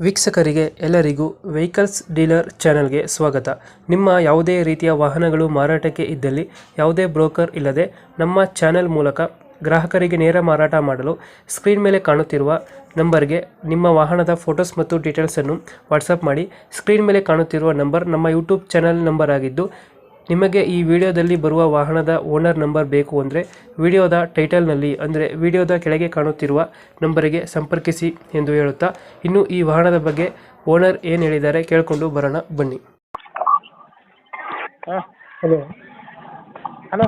ವೀಕ್ಷಕರಿಗೆ ಎಲ್ಲರಿಗೂ vehicles dealer ಚಾನೆಲ್ಗೆ ಸ್ವಾಗತ. ನಿಮ್ಮ ಯಾವುದೇ ರೀತಿಯ ವಾಹನಗಳು ಮಾರಾಟಕ್ಕೆ ಇದ್ದಲ್ಲಿ ಯಾವುದೇ ಬ್ರೋಕರ್ ಇಲ್ಲದೆ ನಮ್ಮ ಚಾನೆಲ್ ಮೂಲಕ ಗ್ರಾಹಕರಿಗೆ ನೇರ ಮಾರಾಟ ಮಾಡಲು ಸ್ಕ್ರೀನ್ ಮೇಲೆ ಕಾಣುತ್ತಿರುವ ನಂಬರ್ಗೆ ನಿಮ್ಮ ವಾಹನದ ಫೋಟೋಸ್ ಮತ್ತು ಡೀಟೇಲ್ಸನ್ನು ವಾಟ್ಸಪ್ ಮಾಡಿ. ಸ್ಕ್ರೀನ್ ಮೇಲೆ ಕಾಣುತ್ತಿರುವ ನಂಬರ್ ನಮ್ಮ ಯೂಟ್ಯೂಬ್ ಚಾನೆಲ್ ನಂಬರ್ ಆಗಿದ್ದು, ನಿಮಗೆ ಈ ವಿಡಿಯೋದಲ್ಲಿ ಬರುವ ವಾಹನದ ಓನರ್ ನಂಬರ್ ಬೇಕು ಅಂದರೆ ವಿಡಿಯೋದ ಟೈಟಲ್ನಲ್ಲಿ ಅಂದರೆ ವಿಡಿಯೋದ ಕೆಳಗೆ ಕಾಣುತ್ತಿರುವ ನಂಬರಿಗೆ ಸಂಪರ್ಕಿಸಿ ಎಂದು ಹೇಳುತ್ತಾ, ಇನ್ನು ಈ ವಾಹನದ ಬಗ್ಗೆ ಓನರ್ ಏನು ಹೇಳಿದ್ದಾರೆ ಕೇಳಿಕೊಂಡು ಬರೋಣ ಬನ್ನಿ. ಹಲೋ ಹಲೋ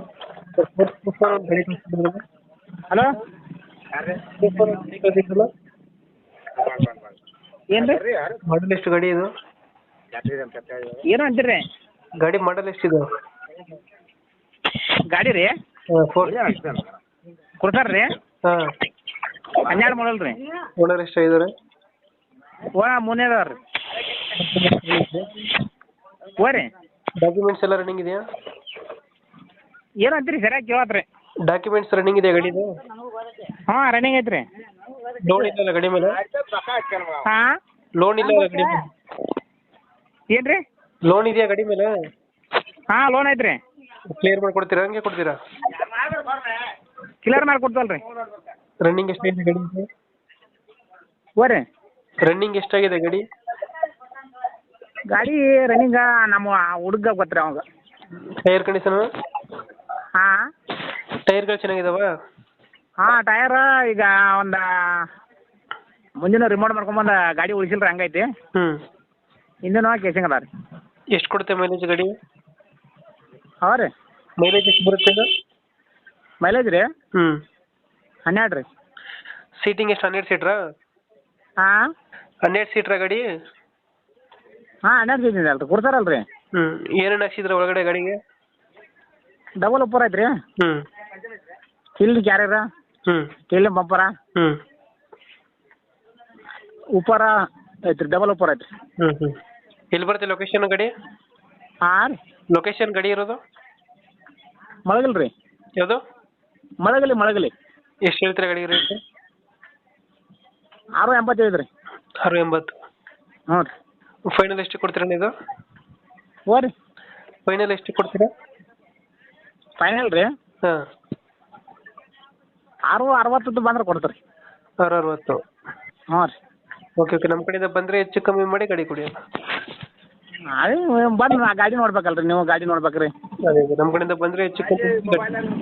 ಹಲೋ ಏನು ರೀ ಮಾಡಲ್ ಎಷ್ಟು ಗಾಡಿ ಇದು? ಏನು ಅಂತೀರಿ? ಗಾಡಿ ಮಾಡಲ್ ಎಷ್ಟಿದೆ? ಗಾಡಿ ರೀ ಕೊಡ್ತಾರ ರೀ? ಹಾಂ, 12 ಮಾಡಲ್ ರೀ. ಓನರ್ ಎಷ್ಟಾಗಿದ್ದಾರೆ? ಮೂರನೇ ಅದಾವ ರೀ. ರೀ ಡಾಕ್ಯುಮೆಂಟ್ಸ್ ಎಲ್ಲ ರನ್ನಿಂಗ್ ಇದೆಯಾ? ಏನು ಅಂತೀರಿ ಸರಿಯಾಗಿ ಕೇಳತ್ರಿ? ಡಾಕ್ಯುಮೆಂಟ್ಸ್ ರನ್ನಿಂಗ್ ಇದೆ ಗಾಡಿದು? ಹಾಂ, ರನ್ನಿಂಗ್ ಐತ್ರಿ. ಲೋನ್ ಇಲ್ಲ ಗಾಡಿ ಮೇಲೆ? ಹಾಂ, ಲೋನ್ ಇಲ್ಲ ಗಾಡಿ ಮೇಲೆ? ಏನು ರೀ? ಲೋನ್ ಇದೆಯಾ ಗಾಡಿ ಮೇಲೆ? ಹಾಂ, ಲೋನ್ ಐತ್ರಿ. ಕ್ಲಿಯರ್ ಮಾಡಿ ಕೊಡ್ತೀರಾ, ಹಂಗೆ ಕೊಡ್ತೀರಾ? ಕ್ಲಿಯರ್ ಮಾಡಿ ಕೊಡ್ತಲ್ಲ ರೀ. ರನ್ನಿಂಗ್ ಎಷ್ಟಾಗಿದೆ ಗಾಡಿ? ರೀ ರನ್ನಿಂಗ್ ಎಷ್ಟಾಗಿದೆ ಗಾಡಿ? ಗಾಡಿ ರನ್ನಿಂಗ ನಮ್ಮ ಹುಡುಗ ಗೊತ್ತ್ರಿ ಅವಾಗ. Tyre condition? ಹಾಂ, ಟೈರ್ಗಳು ಚೆನ್ನಾಗಿದಾವ? ಹಾಂ, ಟಯರ್ ಈಗ ಒಂದು ಮುಂದಿನ ರಿಮೋಟ್ ಮಾಡ್ಕೊಂಬಂದು ಗಾಡಿ ಉಳಿಸಿಲ್ರಿ, ಹಂಗೈತಿ. ಹ್ಞೂ. ಹಿಂದಿನ ಕೇಸಿಂಗ್ ಅದ ರೀ. ಎಷ್ಟು ಕೊಡುತ್ತೆ ಮೈಲೇಜ್ ಗಾಡಿ? ಹಾಂ ರೀ. ಮೈಲೇಜ್ ಎಷ್ಟು ಬರುತ್ತೆ ಇದು? ಮೈಲೇಜ್ ರೀ ಹ್ಞೂ. 12 ರೀ. ಸೀಟಿಂಗ್ ಎಷ್ಟು, 12 ಸೀಟ್ರಾ? ಹಾಂ 12 ಸೀಟ್ರಾ ಗಾಡಿ? ಹಾಂ, 12 ಸೀಟಿಂದ ಅಲ್ರಿ, ಕೊಡ್ತಾರಲ್ಲ ರೀ. ಹ್ಞೂ. ಏನೇನು ಹಾಕ್ಸಿದ್ರೆ ಒಳಗಡೆ ಗಾಡಿಗೆ? ಡಬಲ್ ಉಪ್ಪರ್ ಐತ್ರಿ. ಹ್ಞೂ. ಇಲ್ಲಿ ಕ್ಯಾರಿಯರ, ಹ್ಞೂ. ಇಲ್ಲಿ ಬಂಪರ, ಹ್ಞೂ. ಉಪ್ಪರ ಐತ್ರಿ, ಡಬಲ್ ಉಪ್ಪರ್ ಐತ್ರಿ. ಹ್ಞೂ ಹ್ಞೂ. ಎಲ್ಲಿ ಬರುತ್ತೆ ಲೊಕೇಶನ್ ಗಾಡಿ? ಹಾಂ ರೀ. ಲೊಕೇಶನ್ ಗಾಡಿ ಇರೋದು ಮಳಗಲ್ ರೀ. ಯಾವುದು? ಮಳಗಲಿ. ಎಷ್ಟು ಹೇಳ್ತೀರಾ ಗಾಡಿ ರೇಟ್? 685 ರೀ. 680. ಹ್ಞೂ ರೀ. ಫೈನಲ್ ಎಷ್ಟು ಕೊಡ್ತೀರಾ ಇದು? ರೀ ಫೈನಲ್ ಎಷ್ಟು ಕೊಡ್ತೀರಾ? ಫೈನಲ್ ರೀ ಹಾಂ, 660 ಬಂದ್ರೆ ಕೊಡ್ತೀರಿ. 660. ಹ್ಞೂ ರೀ. Okay okay. ನಮ್ಮ ಕಡೆಯಿಂದ ಬಂದರೆ ಹೆಚ್ಚು ಕಮ್ಮಿ ಮಾಡಿ ಗಾಡಿ ಕೊಡಿ. ಅದೇ ಬಂದು ಗಾಡಿ ನೋಡ್ಬೇಕಲ್ರಿ, ನೀವು ಗಾಡಿ ನೋಡ್ಬೇಕ್ರಿ. ಅದೇ ನಮ್ಮ ಕಡೆಯಿಂದ ಬಂದರೆ ಹೆಚ್ಚು ಕಮ್ಮಿ ಗಾಡಿ